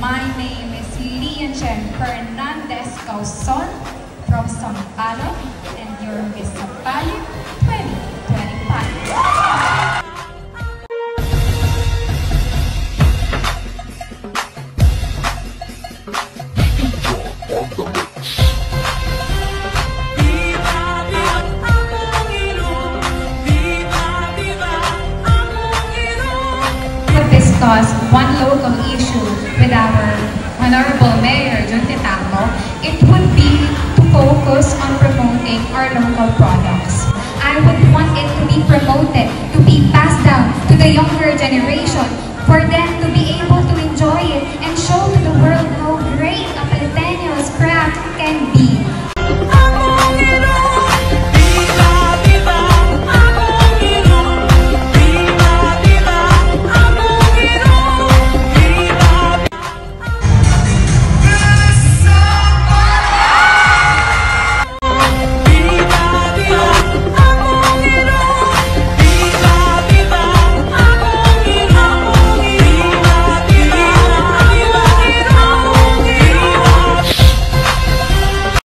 My name is Lianchen Fernandez Causon from Sampalo, and your Miss Sampalo 2025. Discuss one local issue with our Honorable Mayor Junte Tango, it would be to focus on promoting our local products. I would want it to be promoted